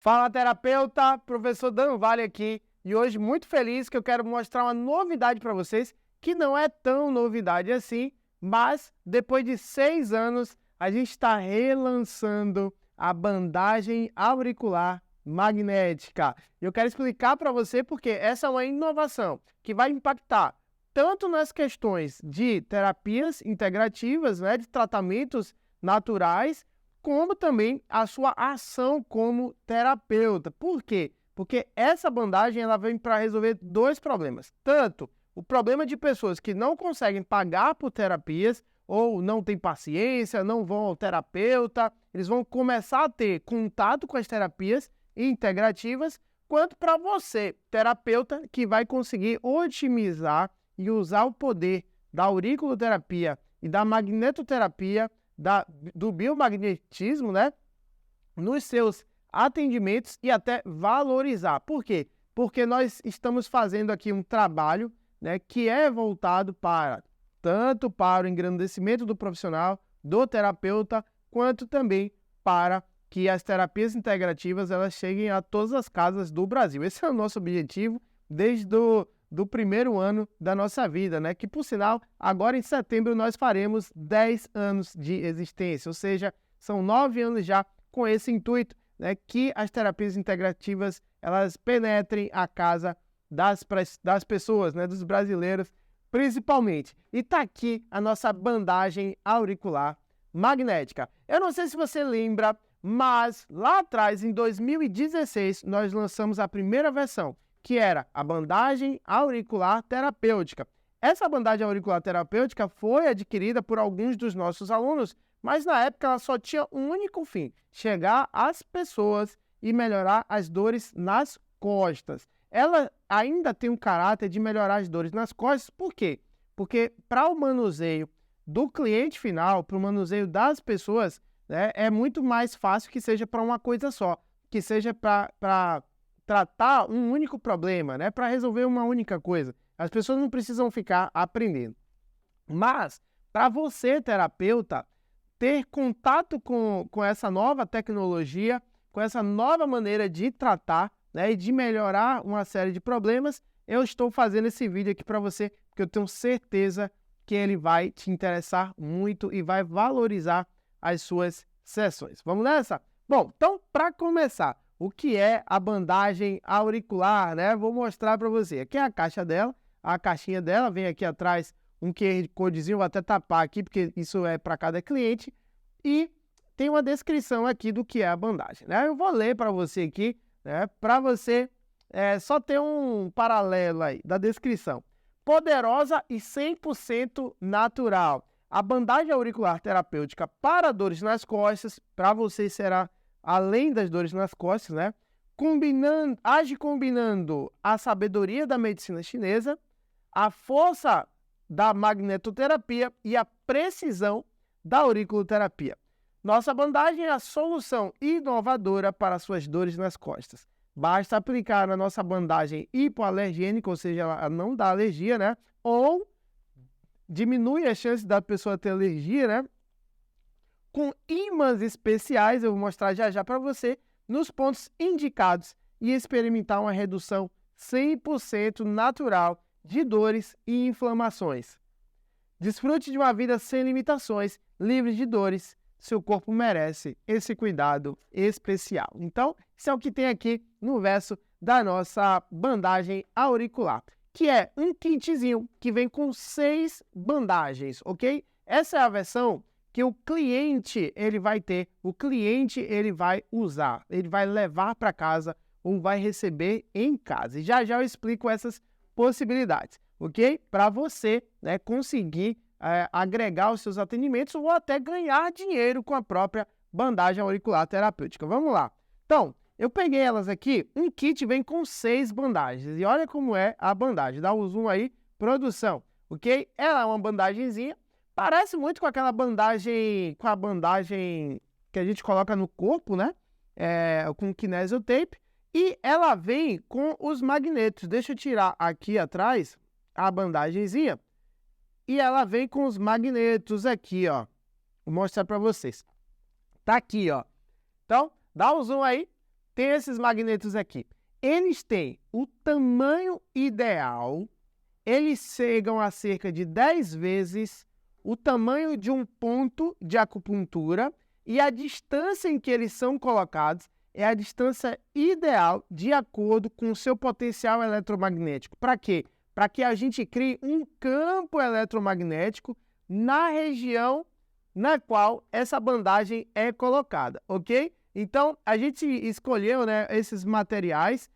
Fala, terapeuta, professor Dan Vale aqui, e hoje muito feliz que eu quero mostrar uma novidade para vocês, que não é tão novidade assim, mas depois de 6 anos a gente está relançando a bandagem auricular magnética. Eu quero explicar para você porque essa é uma inovação que vai impactar tanto nas questões de terapias integrativas, né, de tratamentos naturais, como também a sua ação como terapeuta. Por quê? Porque essa bandagem ela vem para resolver dois problemas. Tanto o problema de pessoas que não conseguem pagar por terapias ou não têm paciência, não vão ao terapeuta, eles vão começar a ter contato com as terapias integrativas, quanto para você, terapeuta, que vai conseguir otimizar e usar o poder da auriculoterapia e da magnetoterapia do biomagnetismo, né, nos seus atendimentos e até valorizar. Por quê? Porque nós estamos fazendo aqui um trabalho, né, que é voltado tanto para o engrandecimento do profissional, do terapeuta, quanto também para que as terapias integrativas elas cheguem a todas as casas do Brasil. Esse é o nosso objetivo desde do primeiro ano da nossa vida, né? Que, por sinal, agora em setembro nós faremos 10 anos de existência, ou seja, são 9 anos já com esse intuito, né? Que as terapias integrativas, elas penetrem a casa das pessoas, né? Dos brasileiros, principalmente. E tá aqui a nossa bandagem auricular magnética. Eu não sei se você lembra, mas lá atrás, em 2016, nós lançamos a primeira versão, que era a bandagem auricular terapêutica. Essa bandagem auricular terapêutica foi adquirida por alguns dos nossos alunos, mas na época ela só tinha um único fim: chegar às pessoas e melhorar as dores nas costas. Ela ainda tem um caráter de melhorar as dores nas costas, por quê? Porque para o manuseio do cliente final, para o manuseio das pessoas, né, é muito mais fácil que seja para uma coisa só, que seja para tratar um único problema, né, para resolver uma única coisa. As pessoas não precisam ficar aprendendo. Mas, para você, terapeuta, ter contato com essa nova tecnologia, com essa nova maneira de tratar, né, e de melhorar uma série de problemas, eu estou fazendo esse vídeo aqui para você, porque eu tenho certeza que ele vai te interessar muito e vai valorizar as suas sessões. Vamos nessa? Bom, então, para começar, o que é a bandagem auricular, né? Vou mostrar para você. Aqui é a caixa dela, a caixinha dela, vem aqui atrás um QR Codezinho, vou até tapar aqui, porque isso é para cada cliente, e tem uma descrição aqui do que é a bandagem, né? Eu vou ler para você aqui, né? Para você só ter um paralelo aí da descrição. Poderosa e 100% natural. A bandagem auricular terapêutica para dores nas costas, para você será além das dores nas costas, né? Age combinando a sabedoria da medicina chinesa, a força da magnetoterapia e a precisão da auriculoterapia. Nossa bandagem é a solução inovadora para suas dores nas costas. Basta aplicar na nossa bandagem hipoalergênica, ou seja, ela não dá alergia, né? Ou diminui a chance da pessoa ter alergia, né? Com ímãs especiais, eu vou mostrar já já para você, nos pontos indicados e experimentar uma redução 100% natural de dores e inflamações. Desfrute de uma vida sem limitações, livre de dores. Seu corpo merece esse cuidado especial. Então, isso é o que tem aqui no verso da nossa bandagem auricular, que é um kitzinho que vem com 6 bandagens, ok? Essa é a versão que o cliente ele vai ter, o cliente ele vai usar, ele vai levar para casa ou vai receber em casa. E já já eu explico essas possibilidades, ok? Para você, né, conseguir agregar os seus atendimentos ou até ganhar dinheiro com a própria bandagem auricular terapêutica. Vamos lá. Então, eu peguei elas aqui, um kit vem com 6 bandagens e olha como é a bandagem. Dá um zoom aí, produção, ok? Ela é uma bandagenzinha, parece muito com aquela bandagem, que a gente coloca no corpo, né? Com kinesiotape. E ela vem com os magnetos. Deixa eu tirar aqui atrás a bandagenzinha. E ela vem com os magnetos aqui, ó. Vou mostrar para vocês. Tá aqui, ó. Então, dá um zoom aí. tem esses magnetos aqui. Eles têm o tamanho ideal, eles chegam a cerca de 10 vezes o tamanho de um ponto de acupuntura e a distância em que eles são colocados é a distância ideal de acordo com o seu potencial eletromagnético. Para quê? Para que a gente crie um campo eletromagnético na região na qual essa bandagem é colocada, ok? Então, a gente escolheu, né, esses materiais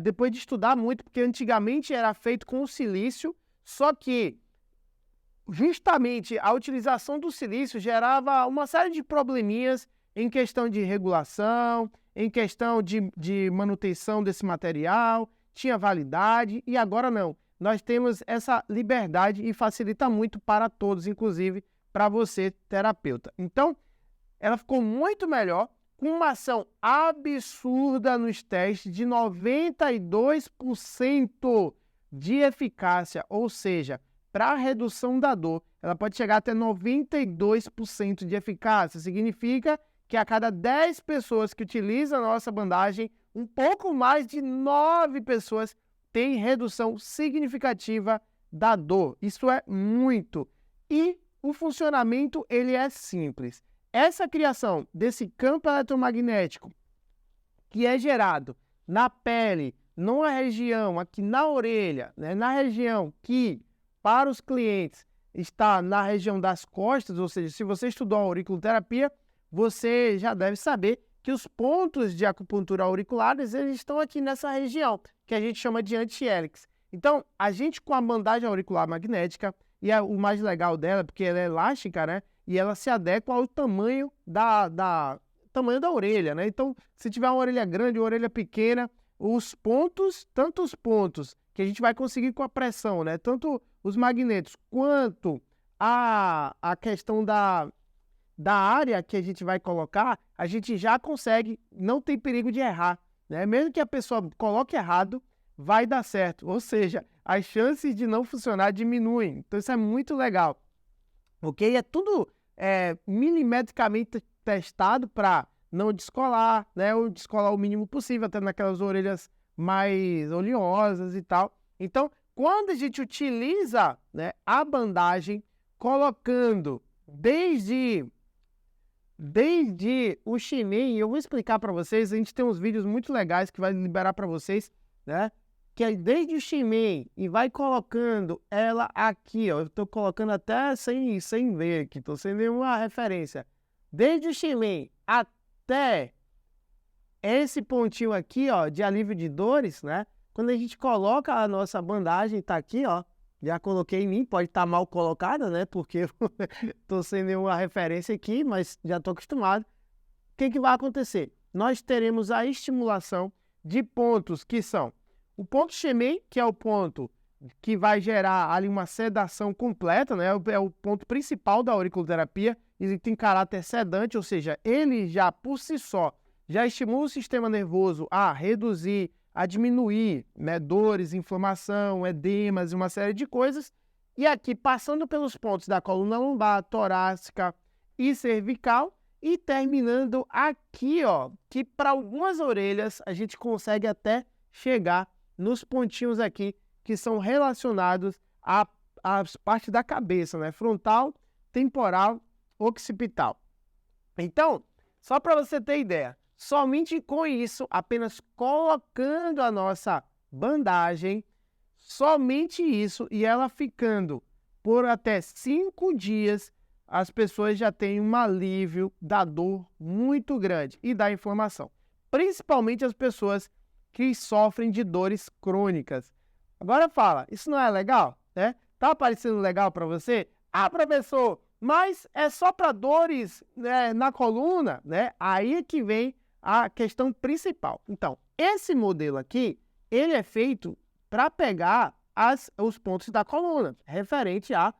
depois de estudar muito, porque antigamente era feito com silício, só que justamente a utilização do silício gerava uma série de probleminhas em questão de regulação, em questão de manutenção desse material, tinha validade, e agora não. Nós temos essa liberdade e facilita muito para todos, inclusive para você, terapeuta. Então, ela ficou muito melhor, com uma ação absurda nos testes de 92% de eficácia, ou seja, para a redução da dor, ela pode chegar até 92% de eficácia. Significa que a cada 10 pessoas que utilizam a nossa bandagem, um pouco mais de 9 pessoas têm redução significativa da dor. Isso é muito. E o funcionamento ele é simples. Essa criação desse campo eletromagnético que é gerado na pele, numa região aqui na orelha, né, na região que para os clientes está na região das costas, ou seja, se você estudou a auriculoterapia, você já deve saber que os pontos de acupuntura auriculares eles estão aqui nessa região, que a gente chama de anti-hélix. Então, a gente com a bandagem auricular magnética, e o mais legal dela, porque ela é elástica, né? E ela se adequa ao tamanho tamanho da orelha, né? Então, se tiver uma orelha grande ou orelha pequena, os pontos, tanto os pontos que a gente vai conseguir com a pressão, né? Tanto os magnetos quanto a questão da área que a gente vai colocar, a gente já consegue, não tem perigo de errar, né? Mesmo que a pessoa coloque errado, vai dar certo. Ou seja, as chances de não funcionar diminuem. Então, isso é muito legal. Ok? É tudo milimetricamente testado para não descolar, né? Ou descolar o mínimo possível, até naquelas orelhas mais oleosas e tal. Então, quando a gente utiliza, né, a bandagem, colocando desde o Shimei, eu vou explicar para vocês, a gente tem uns vídeos muito legais que vai liberar para vocês, né? Que é desde o Shimei e vai colocando ela aqui, ó. Eu tô colocando até sem ver aqui, tô sem nenhuma referência. Desde o Shimei até esse pontinho aqui, ó, de alívio de dores, né? Quando a gente coloca a nossa bandagem, tá aqui, ó. Já coloquei em mim, pode estar mal colocada, né? Porque eu tô sem nenhuma referência aqui, mas já tô acostumado. O que vai acontecer? Nós teremos a estimulação de pontos que são o ponto Shimei, que é o ponto que vai gerar ali uma sedação completa, né? É o ponto principal da auriculoterapia. Ele tem caráter sedante, ou seja, ele já por si só já estimula o sistema nervoso a reduzir, a diminuir, né, dores, inflamação, edemas e uma série de coisas. E aqui, passando pelos pontos da coluna lombar, torácica e cervical, e terminando aqui, ó, que para algumas orelhas a gente consegue até chegar nos pontinhos aqui que são relacionados às partes da cabeça, né? Frontal, temporal, occipital. Então, só para você ter ideia, somente com isso, apenas colocando a nossa bandagem, somente isso, e ela ficando por até 5 dias, as pessoas já têm um alívio da dor muito grande e da inflamação. Principalmente as pessoas que sofrem de dores crônicas. Agora fala, isso não é legal, né? Tá parecendo legal para você? Ah, professor, mas é só para dores, né, na coluna, né? Aí é que vem a questão principal. Então, esse modelo aqui, ele é feito para pegar os pontos da coluna, referente à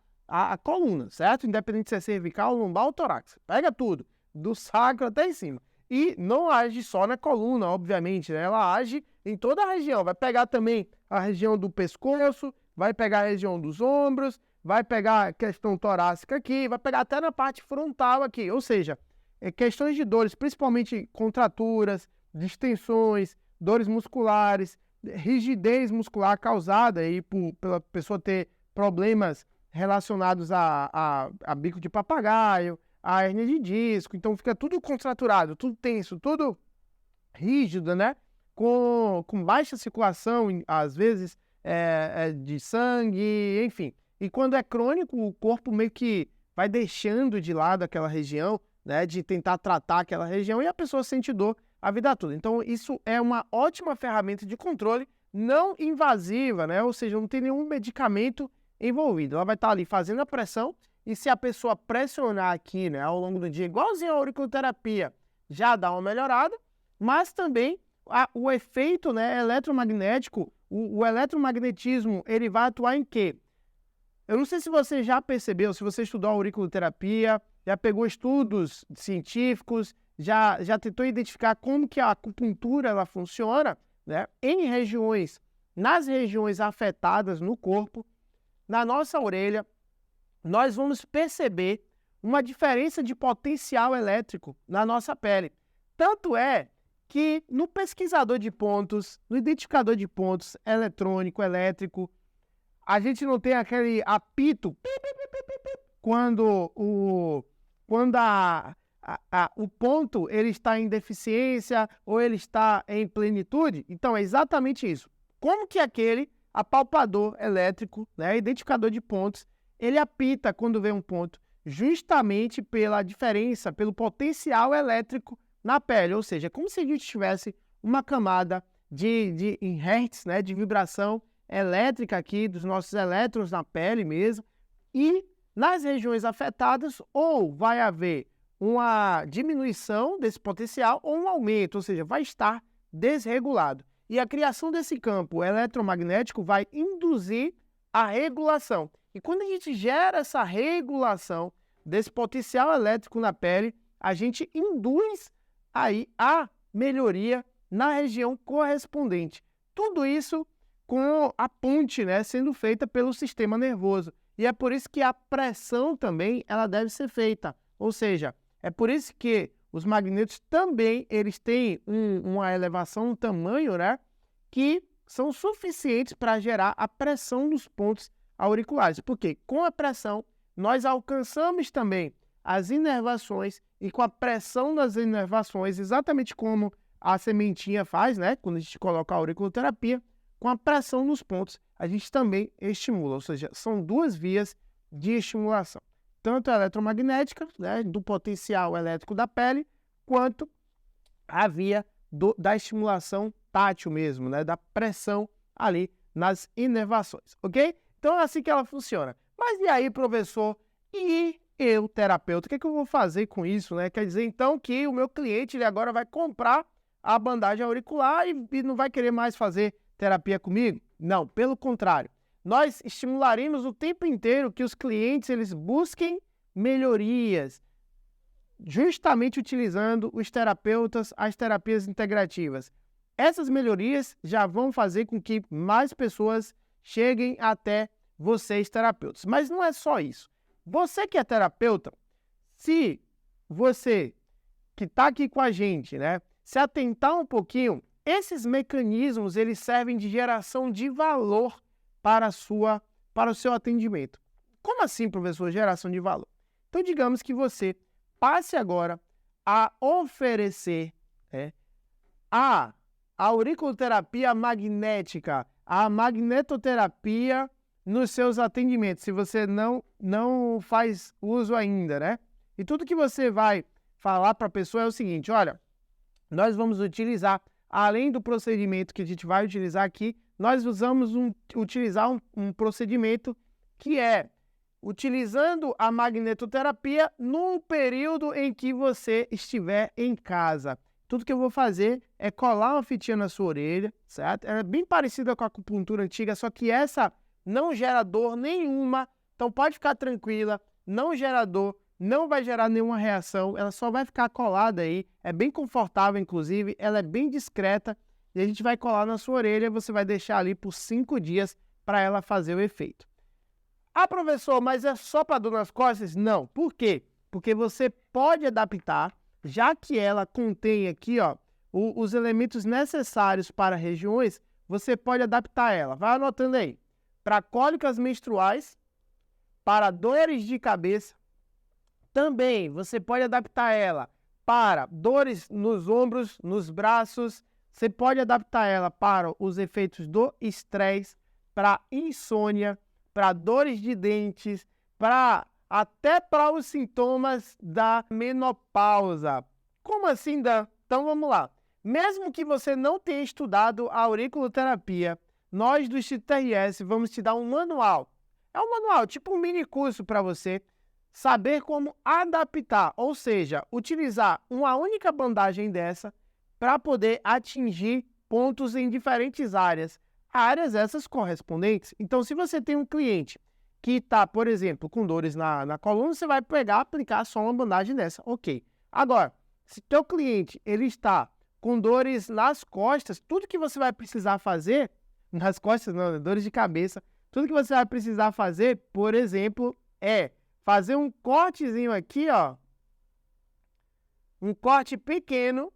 coluna, certo? Independente se é cervical, lombar ou torácica. Pega tudo, do sacro até em cima. E não age só na coluna, obviamente, né? Ela age em toda a região. Vai pegar também a região do pescoço, vai pegar a região dos ombros, vai pegar a questão torácica aqui, vai pegar até na parte frontal aqui. Ou seja, questões de dores, principalmente contraturas, distensões, dores musculares, rigidez muscular causada aí pela pessoa ter problemas relacionados a bico de papagaio, a hérnia de disco. Então fica tudo contraturado, tudo tenso, tudo rígido, né? Com baixa circulação, às vezes, de sangue, enfim. E quando é crônico, o corpo meio que vai deixando de lado aquela região, né? De tentar tratar aquela região e a pessoa sente dor a vida toda. Então, isso é uma ótima ferramenta de controle não invasiva, né? Ou seja, não tem nenhum medicamento envolvido. Ela vai estar ali fazendo a pressão e se a pessoa pressionar aqui, né, ao longo do dia, igualzinho a auriculoterapia, já dá uma melhorada, mas também o efeito, né, eletromagnético, o eletromagnetismo, ele vai atuar em quê? Eu não sei se você já percebeu, se você estudou auriculoterapia, já pegou estudos científicos, já tentou identificar como que a acupuntura ela funciona, né, nas regiões afetadas no corpo, na nossa orelha, nós vamos perceber uma diferença de potencial elétrico na nossa pele. Tanto é que no pesquisador de pontos, no identificador de pontos eletrônico, elétrico, a gente não tem aquele apito quando o ponto ele está em deficiência ou ele está em plenitude. Então, é exatamente isso. Como que aquele apalpador elétrico, né, identificador de pontos, ele apita quando vê um ponto, justamente pela diferença, pelo potencial elétrico na pele, ou seja, é como se a gente tivesse uma camada em hertz, né, de vibração elétrica aqui dos nossos elétrons na pele mesmo, e nas regiões afetadas ou vai haver uma diminuição desse potencial ou um aumento, ou seja, vai estar desregulado. E a criação desse campo eletromagnético vai induzir a regulação. E quando a gente gera essa regulação desse potencial elétrico na pele, a gente induz aí a melhoria na região correspondente. Tudo isso com a ponte, né, sendo feita pelo sistema nervoso. E é por isso que a pressão também ela deve ser feita. Ou seja, é por isso que os magnetos também eles têm uma elevação, um tamanho, né, que são suficientes para gerar a pressão nos pontos auriculares. Porque com a pressão nós alcançamos também as inervações e com a pressão das inervações, exatamente como a sementinha faz, né, quando a gente coloca a auriculoterapia, com a pressão nos pontos, a gente também estimula, ou seja, são duas vias de estimulação, tanto a eletromagnética, né, do potencial elétrico da pele, quanto a via da estimulação tátil mesmo, né, da pressão ali nas inervações, ok? Então é assim que ela funciona. Mas e aí, professor, e eu, terapeuta, o que é que eu vou fazer com isso, né? Quer dizer, então, que o meu cliente ele agora vai comprar a bandagem auricular e não vai querer mais fazer terapia comigo? Não, pelo contrário. Nós estimularemos o tempo inteiro que os clientes eles busquem melhorias, justamente utilizando os terapeutas, as terapias integrativas. Essas melhorias já vão fazer com que mais pessoas cheguem até vocês, terapeutas. Mas não é só isso. Você que é terapeuta, se você que está aqui com a gente, né, se atentar um pouquinho, esses mecanismos eles servem de geração de valor para o seu atendimento. Como assim, professor, geração de valor? Então, digamos que você passe agora a oferecer a auriculoterapia magnética, a magnetoterapia nos seus atendimentos, se você não faz uso ainda, né? E tudo que você vai falar para a pessoa é o seguinte, olha, nós vamos utilizar, além do procedimento que a gente vai utilizar aqui, nós vamos utilizar um procedimento que é utilizando a magnetoterapia no período em que você estiver em casa. Tudo que eu vou fazer é colar uma fitinha na sua orelha, certo? É bem parecida com a acupuntura antiga, só que essa não gera dor nenhuma, então pode ficar tranquila, não gera dor, não vai gerar nenhuma reação, ela só vai ficar colada aí, é bem confortável inclusive, ela é bem discreta e a gente vai colar na sua orelha e você vai deixar ali por 5 dias para ela fazer o efeito. Ah, professor, mas é só para dor nas costas? Não. Por quê? Porque você pode adaptar, já que ela contém aqui, ó, os elementos necessários para regiões, você pode adaptar ela. Vai anotando aí. Para cólicas menstruais, para dores de cabeça. Também você pode adaptar ela para dores nos ombros, nos braços. Você pode adaptar ela para os efeitos do estresse, para insônia, para dores de dentes, até para os sintomas da menopausa. Como assim, Dan? Então vamos lá. Mesmo que você não tenha estudado a auriculoterapia, nós do Instituto TRS vamos te dar um manual. É um manual, tipo um mini curso para você saber como adaptar, ou seja, utilizar uma única bandagem dessa para poder atingir pontos em diferentes áreas essas correspondentes. Então, se você tem um cliente que está, por exemplo, com dores na coluna, você vai pegar, aplicar só uma bandagem dessa, ok. Agora, se teu cliente ele está com dores nas costas, tudo que você vai precisar fazer, nas costas não, dores de cabeça, tudo que você vai precisar fazer, por exemplo, é fazer um cortezinho aqui, ó, um corte pequeno,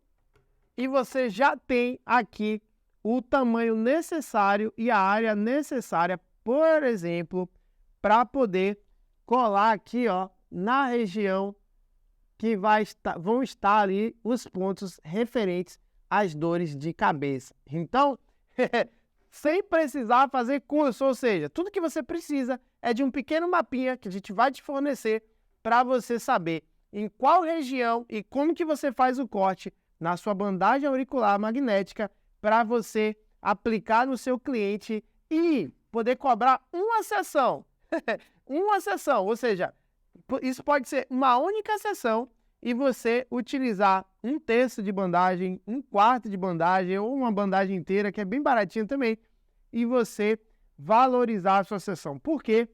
e você já tem aqui o tamanho necessário e a área necessária, por exemplo, para poder colar aqui, ó, na região que vão estar ali os pontos referentes às dores de cabeça. Então, sem precisar fazer curso, ou seja, tudo que você precisa é de um pequeno mapinha que a gente vai te fornecer para você saber em qual região e como que você faz o corte na sua bandagem auricular magnética para você aplicar no seu cliente e poder cobrar uma sessão. Uma sessão, ou seja, isso pode ser uma única sessão e você utilizar 1/3 de bandagem, 1/4 de bandagem ou uma bandagem inteira, que é bem baratinho também, e você valorizar a sua sessão. Por quê?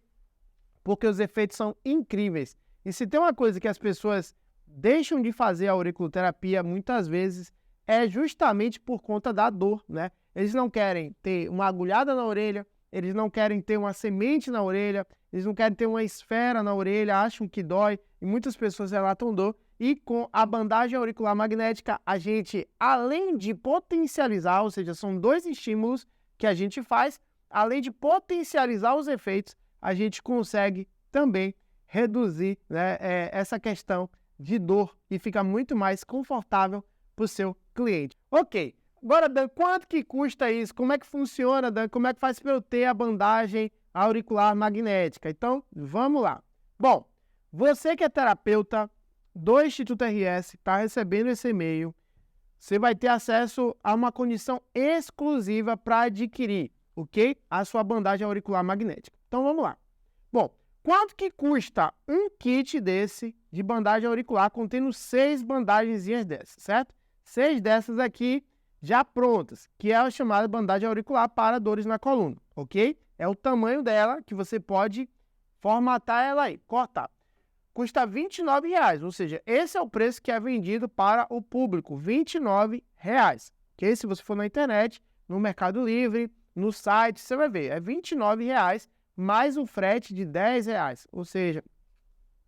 Porque os efeitos são incríveis. E se tem uma coisa que as pessoas deixam de fazer a auriculoterapia muitas vezes é justamente por conta da dor, né? Eles não querem ter uma agulhada na orelha, eles não querem ter uma semente na orelha, eles não querem ter uma esfera na orelha, acham que dói, e muitas pessoas relatam dor. E com a bandagem auricular magnética, a gente, além de potencializar, ou seja, são 2 estímulos que a gente faz, além de potencializar os efeitos, a gente consegue também reduzir, né, essa questão de dor e fica muito mais confortável para o seu cliente. Ok, agora, Dan, quanto que custa isso? Como é que funciona, Dan? Como é que faz para eu ter a bandagem auricular magnética? Então, vamos lá. Bom, você que é terapeuta do Instituto RS, está recebendo esse e-mail, você vai ter acesso a uma condição exclusiva para adquirir, ok? A sua bandagem auricular magnética. Então, vamos lá. Bom, quanto que custa um kit desse de bandagem auricular contendo 6 bandagenzinhas dessas, certo? 6 dessas aqui já prontas, que é a chamada bandagem auricular para dores na coluna, ok? É o tamanho dela que você pode formatar ela aí, cortar. Custa R$ 29,00, ou seja, esse é o preço que é vendido para o público, R$ 29,00, ok? Se você for na internet, no Mercado Livre, no site, você vai ver, é R$ 29,00 mais um frete de R$ 10,00, ou seja,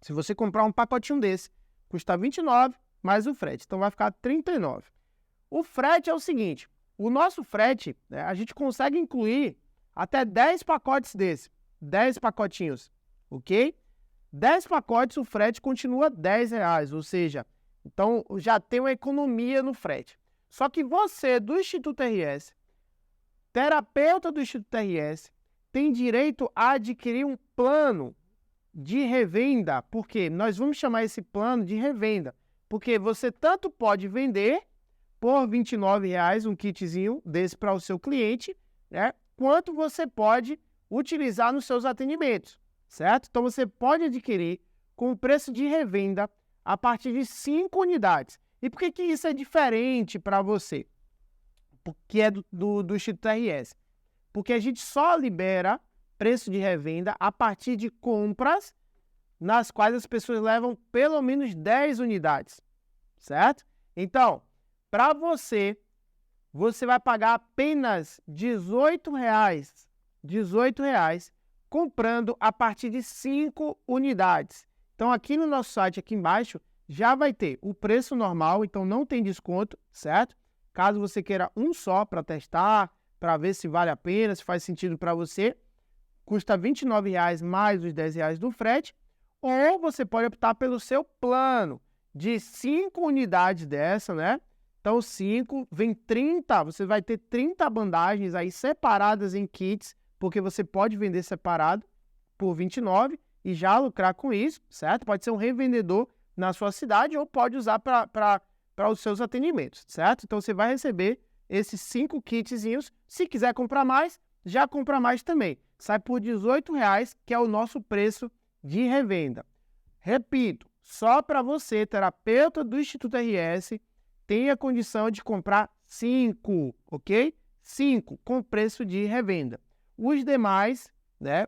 se você comprar um pacotinho desse, custa R$ 29,00 mais o frete, então vai ficar R$ 39,00. O frete é o seguinte, o nosso frete, né, a gente consegue incluir até 10 pacotes desse, 10 pacotinhos, ok? 10 pacotes, o frete continua R$ 10,00, ou seja, então já tem uma economia no frete. Só que você, do Instituto RS, terapeuta do Instituto RS, tem direito a adquirir um plano de revenda, porque nós vamos chamar esse plano de revenda, porque você tanto pode vender por R$ 29,00 um kitzinho desse para o seu cliente, né, quanto você pode utilizar nos seus atendimentos. Certo? Então, você pode adquirir com preço de revenda a partir de 5 unidades. E por que isso é diferente para você? Porque é do Instituto RS. Porque a gente só libera preço de revenda a partir de compras nas quais as pessoas levam pelo menos 10 unidades. Certo? Então, para você vai pagar apenas R$ 18,00. R$ 18,00. Comprando a partir de 5 unidades. Então, aqui no nosso site, aqui embaixo, já vai ter o preço normal, então não tem desconto, certo? Caso você queira um só para testar, para ver se vale a pena, se faz sentido para você, custa R$ 29,00 mais os R$ 10,00 do frete, ou você pode optar pelo seu plano de 5 unidades dessa, né? Então, 5, vem 30, você vai ter 30 bandagens aí separadas em kits, porque você pode vender separado por R$ 29,00 e já lucrar com isso, certo? Pode ser um revendedor na sua cidade ou pode usar para os seus atendimentos, certo? Então, você vai receber esses 5 kitzinhos. Se quiser comprar mais, já compra mais também. Sai por R$ 18,00, que é o nosso preço de revenda. Repito, só para você, terapeuta do Instituto RS, tem a condição de comprar 5, ok? 5 com preço de revenda. Os demais, né,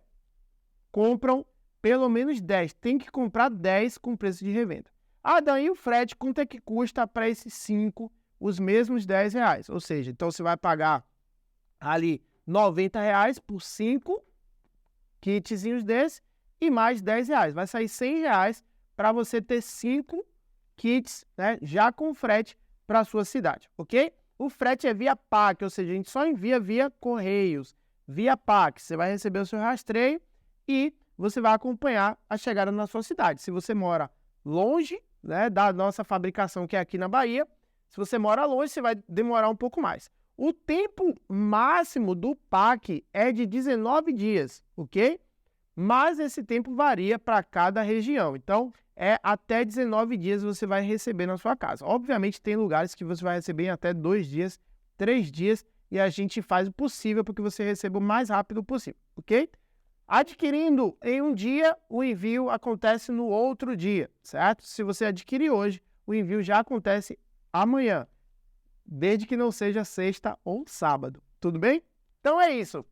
compram pelo menos 10. Tem que comprar 10 com preço de revenda. Ah, daí o frete, quanto é que custa para esses 5, os mesmos R$ 10,00? Ou seja, então você vai pagar ali R$ 90,00 por 5 kitzinhos desse e mais R$ 10,00. Vai sair R$ 100,00 para você ter 5 kits, né, já com frete para a sua cidade, ok? O frete é via PAC, ou seja, a gente só envia via Correios, via PAC. Você vai receber o seu rastreio e você vai acompanhar a chegada na sua cidade. Se você mora longe, né, da nossa fabricação, que é aqui na Bahia, se você mora longe, você vai demorar um pouco mais. O tempo máximo do PAC é de 19 dias, ok? Mas esse tempo varia para cada região. Então, até 19 dias você vai receber na sua casa. Obviamente, tem lugares que você vai receber em até 2 dias, 3 dias, e a gente faz o possível para que você receba o mais rápido possível, ok? Adquirindo em um dia, o envio acontece no outro dia, certo? Se você adquirir hoje, o envio já acontece amanhã, desde que não seja sexta ou sábado, tudo bem? Então é isso.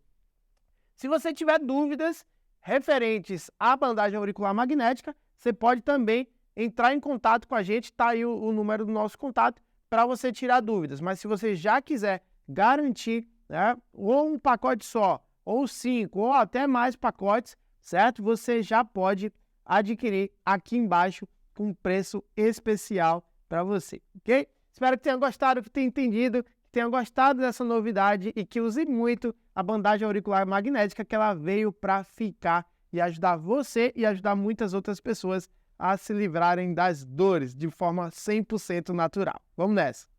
Se você tiver dúvidas referentes à bandagem auricular magnética, você pode também entrar em contato com a gente, está aí o número do nosso contato, para você tirar dúvidas. Mas se você já quiser garantir, né, ou um pacote só, ou 5, ou até mais pacotes, certo? Você já pode adquirir aqui embaixo com um preço especial para você, ok? Espero que tenha gostado, que tenha entendido, que tenha gostado dessa novidade e que use muito a bandagem auricular magnética, que ela veio para ficar e ajudar você e ajudar muitas outras pessoas a se livrarem das dores de forma 100% natural. Vamos nessa!